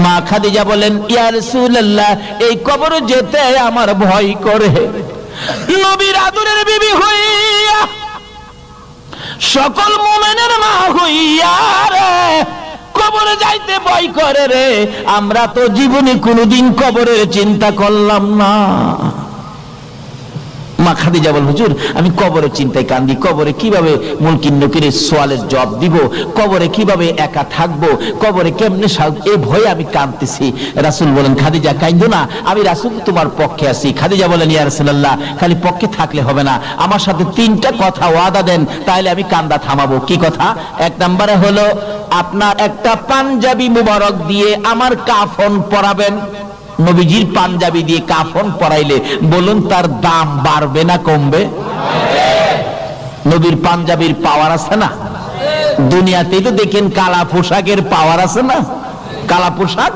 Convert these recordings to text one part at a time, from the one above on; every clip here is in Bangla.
মা খাদিজা বলেন, ইয়া রাসূলুল্লাহ, এই কবরে যেতে আমার ভয় করে। নবীর আদরের বিবি হইয়া, সকল মুমিনের মা হইয়া রে কবরে যাইতে ভয় করে রে। আমরা তো জীবনে কোনোদিন কবরের চিন্তা করলাম না। মা খাদিজা বল, হুজুর আমি কবরের চিন্তায় কান্দি, কবরে কিভাবে মুনকির নকিরের সওয়ালের জবাব দিব, কবরে কিভাবে একা থাকবো, কবরে কেমনে এই ভয়ে আমি কাঁদতেছি। রাসূল বলেন, খাদিজা কাঁদো না, আমি রাসূল তোমার পক্ষে আছি। খাদিজা বলেন, ইয়া রাসূলুল্লাহ, খালি পক্ষে থাকলে হবে না, আমার সাথে 3টা কথা ওয়াদা দেন, তাহলে আমি কান্দা থামাবো। কি কথা? 1 নম্বরে হলো আপনার একটা পাঞ্জাবি মুবারক দিয়ে আমার কাফন পরাবেন। নবীজির পাঞ্জাবি দিয়ে কাফন পরাইলে বলুন তার দাম বাড়বে না কমবে? নবীর পাঞ্জাবির পাওয়ার আছে না? দুনিয়াতেই তো দেখেন কালা পোশাকের পাওয়ার আছে না? কালা পোশাক,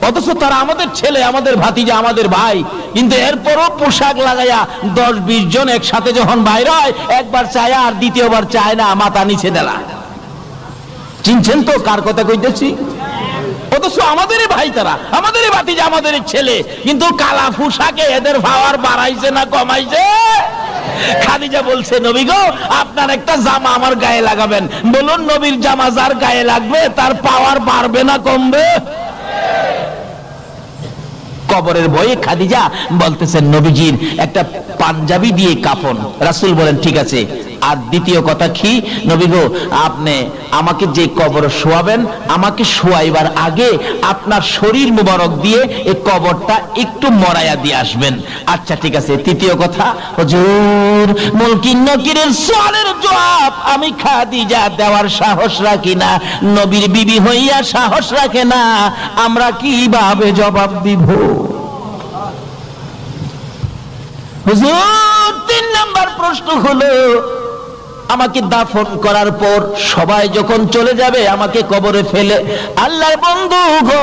অথচ তারা আমাদের ছেলে, আমাদের ভাতিজা, আমাদের ভাই, কিন্তু এরপরও পোশাক লাগাইয়া 10-20 জন একসাথে যখন বাইর হয়, একবার চায় আর দ্বিতীয়বার চায় না, মাথা নিচে দেলা। চিনছেন তো কার কথা কইতেছি? অথচ আমাদেরই ভাই তারা, আমাদেরই ভাতিজা, আমাদেরই ছেলে, কিন্তু কালা পোশাকে এদের পাওয়ার বাড়াইছে না কমাইছে? খাদিজা বলছে, নবী গো, আপনার একটা জামা আমার গায়ে লাগাবেন। বলুন, নবীর জামা যার গায়ে লাগবে তার পাওয়ার বাড়বে না কমবে? কবরের ভয়ে খাদিজা বলতেছেন, নবীজির একটা পাঞ্জাবি দিয়ে কাফন। রাসূল বলেন, ঠিক আছে। আর দ্বিতীয় কথা কি? নবী গো, আপনি আমাকে যে কবরে শোয়াবেন, আমাকে শোয়াইবার আগে আপনার শরীর মুবারক দিয়ে এই কবরটা একটু মরাইয়া দিয়ে আসবেন। আচ্ছা ঠিক আছে। তৃতীয় কথা, হুজুর মুনকির নকিরের সওয়ালের জবাব আমি খাদিজা দেওয়ার সাহস রাখি না, নবীর বিবি হইয়া সাহস রাখে না, আমরা কিভাবে জবাব দিব? হুজুর 3 নাম্বার প্রশ্ন হলো, আমাকে দাফন করার পর সবাই যখন চলে যাবে আমাকে কবরে ফেলে, আল্লাহর বন্ধু গো,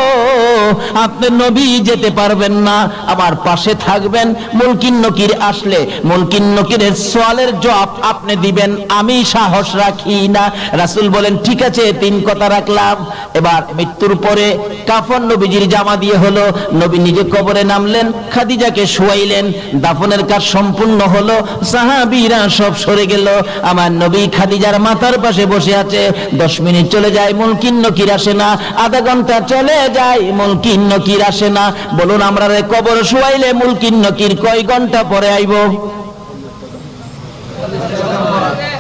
আপনি নবী যেতে পারবেন না, আমার পাশে থাকবেন। মুনকির নকির আসলে মুনকির নকিরের সওয়ালের জবাব আপনি দিবেন, আমি সাহস রাখি না। রাসূল বলেন, ঠিক আছে, 3 কথা রাখলাম। এবার মৃত্যুর পরে কাফন নবীজির জামা দিয়ে হলো, নবী নিজে কবরে নামলেন, খাদিজাকে শোয়াইলেন, দাফনের কাজ সম্পূর্ণ হলো, সাহাবীরা সব সরে গেল, আমার নবী খাদিজার মাথার পাশে বসে আছে। 10 মিনিট চলে যায়, মুনকির নকির আসে না। আধা ঘন্টা চলে যায়, মুনকির নকির আসে না। বলুন, আমরা কবর শুয়াইলে মুনকির নকির কয় ঘন্টা পরে আইব?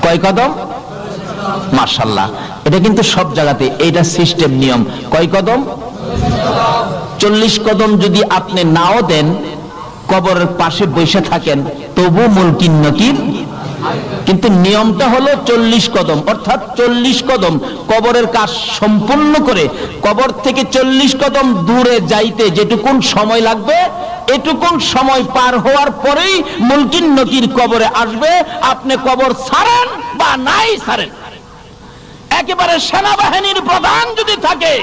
কয় কদম? মাশাআল্লাহ, এটা কিন্তু সব জায়গাতে এটা সিস্টেম, নিয়ম। কয় কদম? 40 কদম যদি আপনি নাও দেন, কবরের পাশে বসে থাকেন, তবু মুনকির নকির, কিন্তু নিয়মটা হলো 40 কদম, অর্থাৎ 40 কদম কবরের কাজ সম্পূর্ণ করে কবর থেকে 40 কদম দূরে যাইতে যেটুকুন সময় লাগবে, এটুকুন সময় পার হওয়ার পরেই মুনকির নকির কবরে আসবে। আপনি কবর ছাড়েন বা নাই ছাড়েন, একেবারে সেনাবাহিনীর প্রধান যদি থাকে,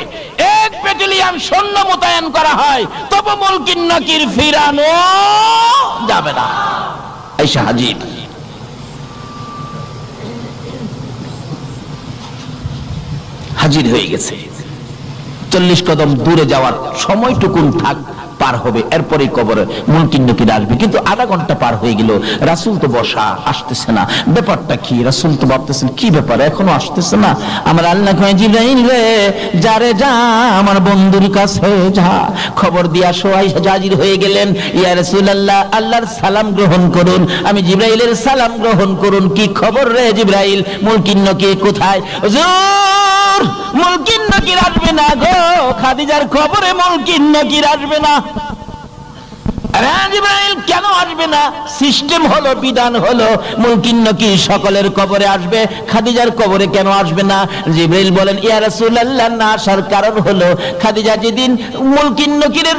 1 ব্যাটালিয়ন সৈন্য মোতায়েন করা হয়, তবে মুনকির নকির ফিরানো যাবে না। আয়েশা হাজির, হাজির হয়ে গেছে। 40 কদম দূরে যাওয়ার সময়টুকুন থাক পার হবে, এরপরে কবরে মুনকির নকির আসবে। কিন্তু আধা ঘন্টা পার হয়ে গেল, রাসূল তো বসা, আসতেছে না। ব্যাপারটা কি? রাসূল তো ভাবতেছেন, কি ব্যাপার, এখনো আসতেছে না? আমার আল্লাহ কয়, জিবরাইল রে, যারে যা আমার বন্ধুর কাছে যা, খবর দিয়া সবাই হাজির হয়ে গেলেন। ইয়া রাসূলুল্লাহ, আল্লাহর সালাম গ্রহণ করুন। আমি জিবরাইলের সালাম গ্রহণ করুন। কি খবর রে জিবরাইল, মুনকির নকির কোথায়? হুজুর মুনকির নকির আসবে না গো, খাদিজার খবরে মুনকির নকির আসবে না। জিবরাইল কেন আসবে না? সিস্টেম হলো, বিধান হলো, মুনকির নকির সকলের কবরে আসবে, খাদিজার কবরে কেন আসবে না? জিবরাইল বলেন, ইয়া রাসূলুল্লাহ, না আসার কারণ হলো, খাদিজা যেদিন মুনকির নকিরের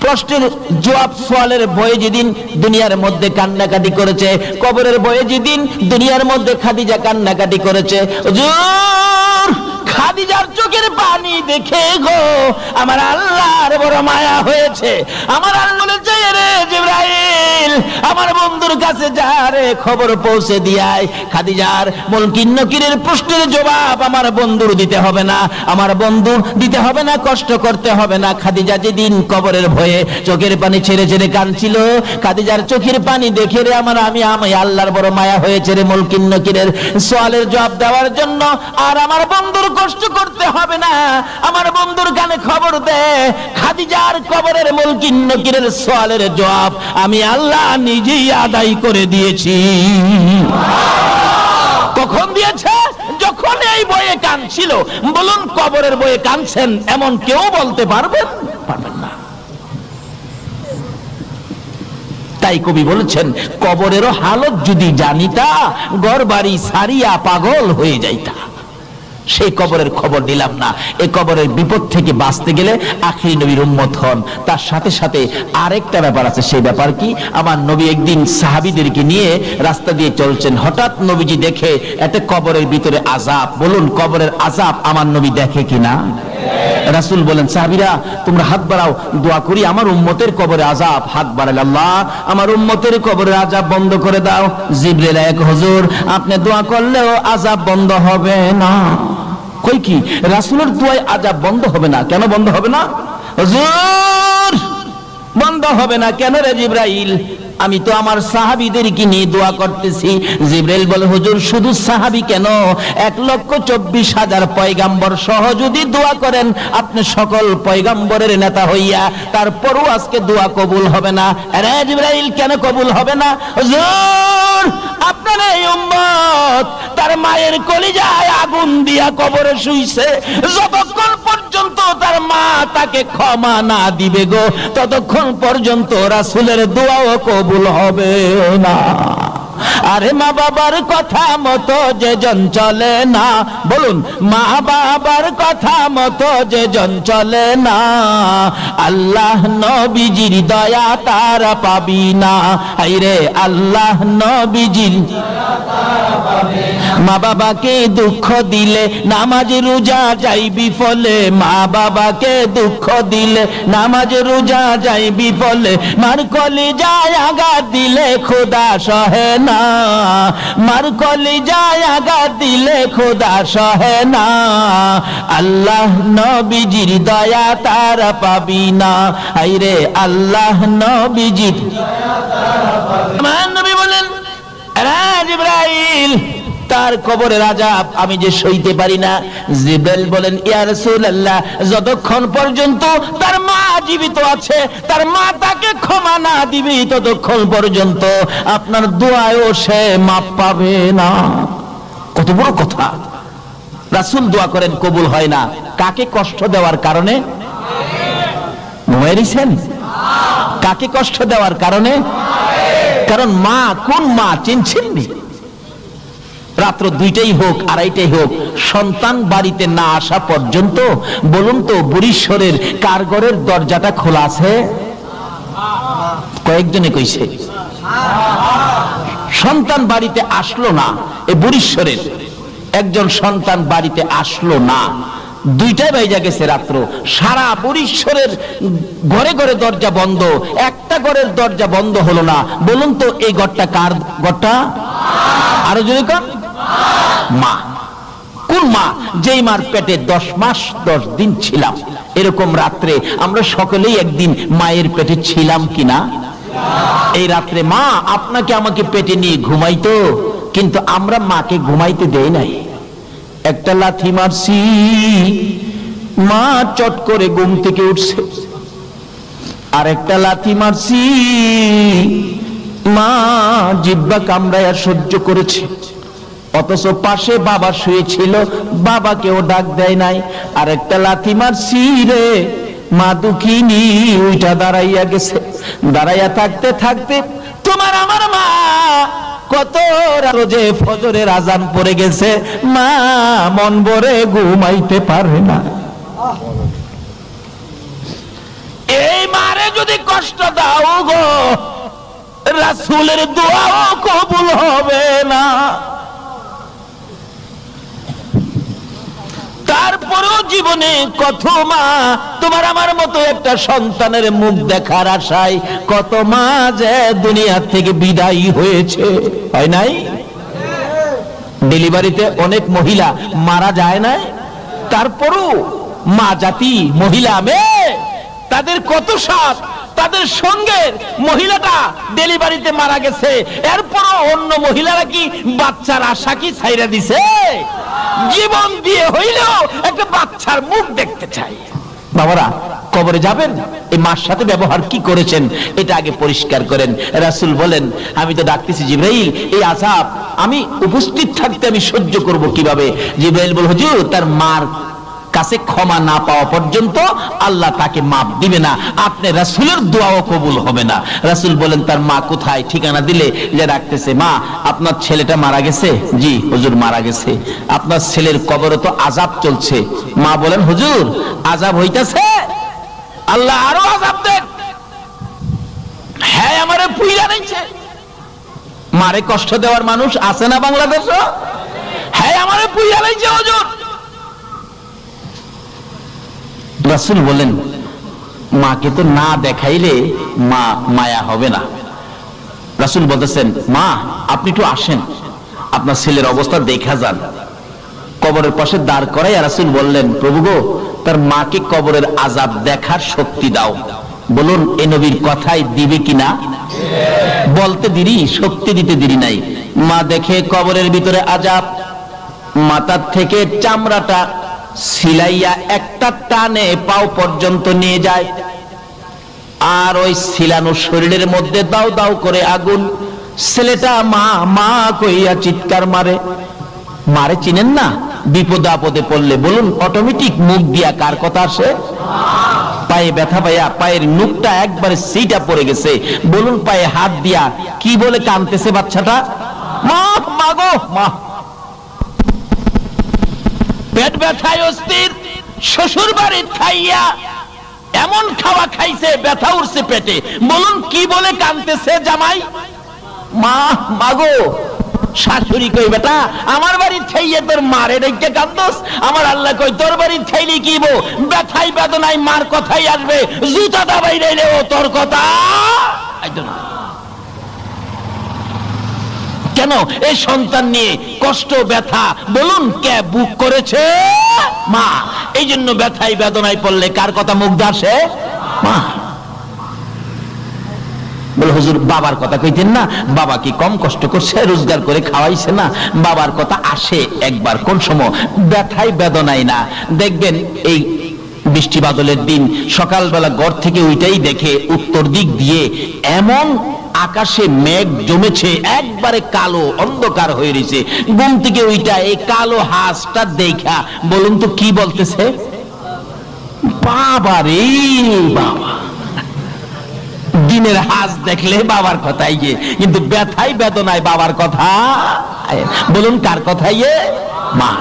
প্রশ্নের জবাব সওয়ালের ভয়ে যেদিন দুনিয়ার মধ্যে কান্নাকাটি করেছে, কবরের ভয়ে যেদিন দুনিয়ার মধ্যে খাদিজা কান্নাকাটি করেছে, হুজুর খাদিজার চোখের পানি দেখে গো আমার আল্লাহর বড় মায়া হয়েছে। আমার আল্লাহ বলেছে, রে জিবরাইল, জিবরাইল আমার বন্ধুর কাছে যা রে, খবর পৌঁছে দিয়াই খাদিজার মুনকির নকিরের প্রশ্নের জবাব আমার বন্ধুর দিতে হবে না, আমার বন্ধু দিতে হবে না, কষ্ট করতে হবে না। খাদিজা যেদিন কবরের ভয়ে চোখের পানি ছেড়ে ছেড়ে কাঁদছিল, খাদিজার চোখের পানি দেখে রে আমি আল্লাহর বড় মায়া হয়েছে রে মুনকির নকিরের সওয়ালের জবাব দেওয়ার জন্য। আর আমার বন্ধুর কষ্ট করতে হবে না, আমার বন্ধুর কানে খবর দে, খাদিজার কবরের মুনকির নকিরের সওয়ালের জবাব আমি আল্লাহ নিজেই আদায় করে দিয়েছি। কখন দিয়েছে? যখন এই বয়ে কাঁদছিল। বলুন, কবরের বয়ে কাঁদছেন এমন কেউ বলতে পারবেন? পারবেন না। তাই কবি বলেছেন, কবরেরও হালত যদি জানিতা, ঘর বাড়ি সারিয়া পাগল হয়ে যাইতা। সেই কবরের খবর দিলাম না। এই কবরের বিপদ থেকে বাঁচতে গেলে আখিরি নবীর উম্মত হন। তার সাথে সাথে আরেকটা ব্যাপার আছে। সেই ব্যাপার কি? আমার নবী একদিন সাহাবীদেরকে নিয়ে রাস্তা দিয়ে চলছেন, হঠাৎ নবীজি দেখে একটা কবরের ভিতরে আযাব। বলুন, কবরের আযাব আমার নবী দেখে কিনা? রাসূল বলেন, সাহাবীরা তোমরা হাত বাড়াও, দোয়া করি আমার উম্মতের কবরে আযাব। হাত বাড়ালে, আল্লাহ আমার উম্মতের কবরের আযাব বন্ধ করে দাও। জিবরিল এক, হুজুর আপনি দোয়া করলেও আযাব বন্ধ হবে না। কই কি? রাসূলের দোয়ায় আযাব বন্ধ হবে না? কেন বন্ধ হবে না হুজুর? বন্ধ হবে না কেন রে জিবরাইল? আমি তো আমার সাহাবীদেরকে নিয়ে দোয়া করতেছি। জিবরাইল বলে, হুজুর শুধু সাহাবী কেন, 1,24,000 পয়গাম্বর সহ যদি দোয়া করেন আপনি সকল পয়গাম্বরের নেতা হইয়া, তারপরও আজকে দোয়া কবুল হবে না। আরে জিবরাইল, কেন কবুল হবে না? হুজুর আপনার এই উম্মত তার মায়ের কলিজায় আগুন দিয়া কবরে শুইছে, যতক্ষণ পর্যন্ত তার মা তাকে ক্ষমা না দিবে গো, ততক্ষণ পর্যন্ত রাসূলের দোয়াও কবুল হবে না। আরে মা বাবার কথা মতো যে জন চলে না, বলুন মা বাবার কথা মতো যে জন চলে না, আল্লাহ নবীজির দয়া তারা পাবি না। আইরে আল্লাহ নবীজির মা বাবাকে দুঃখ দিলে নামাজ রোজা যাইবি ফলে, মা বাবাকে দুঃখ দিলে নামাজ রোজা যাইবি ফলে, মার কলিজায় আঘাত দিলে খোদা সহে না, মার কলিজায় আঘাত দিলে খোদা সহে না, আল্লাহ নবীজির দয়া তারা পাবি না। আইরে আল্লাহ নবীজির দয়া তারা পাবি না। নবী বলেন, জিবরাইল তার কবরের আযাব আমি যে সইতে পারি না। জিবরাইল বলেন, ইয়া রাসূলুল্লাহ যতক্ষণ পর্যন্ত তার মা জীবিত আছে, তার মা তাকে ক্ষমা না দিবে, ততক্ষণ পর্যন্ত আপনার দোয়ায়ও সে মাপ পাবে না। কত বড় কথা! রাসূল দোয়া করেন, কবুল হয় না। কাকে কষ্ট দেওয়ার কারণে? মরেছেন কাকে কষ্ট দেওয়ার কারণে? কারণ মা, কোন মা চিনছেন? রাত্র 2টাই হোক 2:30টাই হোক, সন্তান বাড়িতে না আসা পর্যন্ত বলুন তো বুড়িশ্বরের কার ঘরের দরজাটা খোলা আছে? কয়েকজনে কইছে সন্তান বাড়িতে আসলো না। এই বুড়িশ্বরের একজন সন্তান বাড়িতে আসলো না, 2টা বেজে গেছে রাত্র, সারা বুড়িশ্বরের ঘরে ঘরে দরজা বন্ধ, একটা ঘরের দরজা বন্ধ হলো না। বলুন তো এই ঘরটা কার ঘরটা? আরো যদি কোন মা। কোন মা? যেই মার পেটে 10 মাস 10 দিন ছিলাম। এরকম রাত্রে আমরা সকলেই একদিন মায়ের পেটে ছিলাম কিনা? এই রাত্রে মা আপনাকে আমাকে পেটে নিয়ে ঘুমাইতো, কিন্তু আমরা মাকে ঘুমাইতে দেই নাই। একটা লাথি মারছি, মা চট করে ঘুম থেকে উঠছে। আর একটা লাথি মারছি, মা জিহ্বা কামড়ায়া সহ্য করেছে। অথচ পাশে বাবা শুয়েছিল, বাবাকেও ডাক দেয় নাই। আর একটা লাথি মারছি রে, মা দুঃখিনী ওইটা দাঁড়াইয়া গেছে। দাঁড়াইয়া থাকতে থাকতে তোমার আমার মা কত রোজে ফজরের আজান পড়ে গেছে, মা মন ভরে ঘুমাইতে পারে না। এই মারে যদি কষ্ট দাও গো, রাসূলের দোয়াও কবুল হবে না। তারপরেও জীবনে কত মা তোমার আমার মতো একটা সন্তানের মুখ দেখার আশায় কত মা যে দুনিয়া থেকে বিদায়ী হয়েছে, হয় নাই? ডেলিভারিতে অনেক মহিলা মারা যায় না, তারপরও মা জাতি মহিলা মেয়ে তাদের কত সাথ, তাদের সঙ্গে মহিলাটা ডেলিভারিতে মারা গেছে, এরপরও অন্য মহিলারা কি বাচ্চার আশা কি ছাইরা দিছে? জীবন দিয়ে হইলেও একটা বাচ্চার মুখ দেখতে চাই। বাবারা, কবরে যাবেন, এই মার সাথে ব্যবহার কি করেছেন এটা আগে পরিষ্কার করেন। রাসূল বলেন, আমি তো ডাকতেছি জিবরাইল, এই আযাব আমি উপস্থিত থাকতে আমি সহ্য করব কিভাবে? জিবরাইল বল, হুজুর তার মার কাছে ক্ষমা না পাওয়া পর্যন্ত আল্লাহ তাকে মাফ দিবে না, আপনি রাসূলের দোয়াও কবুল হবে না। রাসূল বলেন, তার মা কোথায়? ঠিকানা দিলে যে ডাকতেছে, মা আপনার ছেলেটা মারা গেছে। জি হুজুর মারা গেছে। আপনার ছেলের কবরে তো আযাব চলছে। মা বলেন, হুজুর আযাব হইতাছে, আল্লাহ আরো আযাব দেন। হ্যাঁ আমারে পুইরা নিছে। মারে কষ্ট দেওয়ার মানুষ আছে না বাংলাদেশে? হ্যাঁ আমারে পুইরা নিছে হুজুর। রাসূল বলেন, মাকে তো না দেখাইলে মা মায়া হবে না। রাসূল বলতেছেন, মা আপনি একটু আসেন, আপনার ছেলের অবস্থা দেখা যান। কবরের পাশে দাঁড় করাই রাসূল বললেন, প্রভু গো, তার মাকে কবরের আযাব দেখার শক্তি দাও। বলুন এ নবীর কথাই দিবে কিনা? বলতে দেরি, শক্তি দিতে দেরি নাই। মা দেখে কবরের ভিতরে আযাব, মাথার থেকে চামড়াটা সিলাইয়া একটা টানে পাও পর্যন্ত নিয়ে যায়, আর ওই সিলানো শরীরের মধ্যে দাও দাও করে আগুন। ছেলেটা মা মা কইয়া চিৎকার মারে। মারে চিনেন না? বিপদে আপদে পড়লে বলুন অটোমেটিক মুখ দিয়া কার কথা আসে? পায়ে ব্যথা পাইয়া পায়ের নুকটা একবারে সিটা পড়ে গেছে, বলুন পায়ে হাত দিয়া কি বলে কাঁদতেছে বাচ্চাটা? মা মা গো মা। পেট ব্যথায় অস্থির, শ্বশুর বাড়ির খাইয়া এমন খাওয়া খাইছে ব্যথা উঠছে পেটে, বলুন কি বলে কাঁদতেছে জামাই? মা মাগো। শাশুড়ি কই, বেটা আমার বাড়ির খাইয়ে তোর মারে ডেকে কান্দোস? আমার আল্লাহ কই, তোর বাড়ির খাইলে কি বো, ব্যথাই বেদনায় মার কথাই আসবে, জুতা দাবাই রেলেও তোর কথা কেন? এই সন্তান নিয়ে কষ্ট ব্যথা বলুন কে বুক করেছে? মা। এই জন্য ব্যথাই বেদনায় পড়লে কার কথা মুখ আসে? মা। বলে হুজুর বাবার কথা কইতেন না, বাবা কি কম কষ্ট করছে, রোজগার করে খাওয়াইছে না? বাবার কথা আসে একবার, কোন সময়? ব্যথাই বেদনায় না। দেখবেন এই বৃষ্টি বাদলের দিন সকালবেলা ঘর থেকে ওইটাই দেখে উত্তর দিক দিয়ে এমন আকাশে মেঘ জমেছে, একবারে কালো অন্ধকার হয়ে রয়েছে। ঘুম থেকে ওইটা এই কালো হাঁসটা দেখা বলুন তো কি বলতেছে? বাবা রে বাবা। দিনের হাঁস দেখলে বাবার কথাই যে, কিন্তু ব্যথাই বেদনায় বাবার কথা বলুন কার কথাই? মা।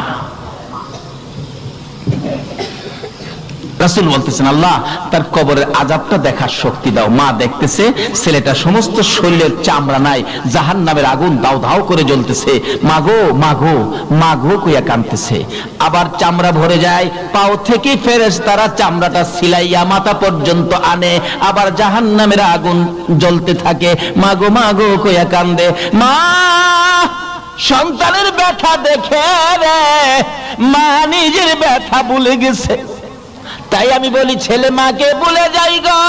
রাসূল বলতেছেন, আল্লাহ তার কবরের আযাবটা দেখার শক্তি দাও। মা দেখতেছে ছেলেটা সমস্ত শরীরের চামড়া নাই, জাহান্নামের আগুন দাও দাও করে জ্বলতেছে। মাগো মাগো মাগো কইয়া কাঁদতেছে। আবার চামড়া ভরে যায়, পাও থেকে ফেরেশতারা চামড়াটা সিলাইয়া মাথা পর্যন্ত আনে, আবার জাহান্নামের আগুন জ্বলতে থাকে। মাগো মাগো কইয়া কান্দে। মা সন্তানের ব্যথা দেখে রে মা নিজের ব্যথা ভুলে গেছে। তাই আমি বলি ছেলে মাকে ভুলে যাই গো,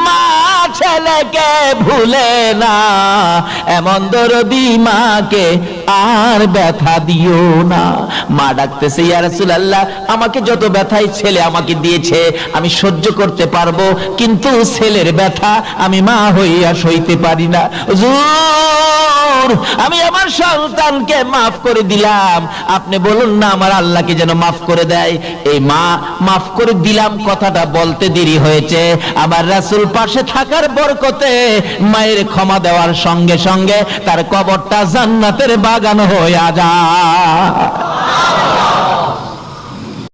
মা ছেলেকে ভুলে না। এমন দরদি মাকে আর ব্যথা দিও না। মা ডাকতেছে, ইয়া রাসূলুল্লাহ আমাকে যত ব্যথাই ছেলে আমাকে দিয়েছে আমি সহ্য করতে পারবো, কিন্তু ছেলের ব্যথা আমি মা হইয়া সইতে পারি না। হুজুর আমি আমার সন্তানকে মাফ করে দিলাম, আপনি বলুন না আমার আল্লাহকে যেন মাফ করে দেয়। এই মা মাফ করে দিলাম কথাটা বলতে দেরি হয়েছে, আবার রাসূল পাশে থাকার বরকতে মায়ের ক্ষমা দেওয়ার সঙ্গে সঙ্গে তার কবরটা জান্নাতের বাগান হয়ে যায়।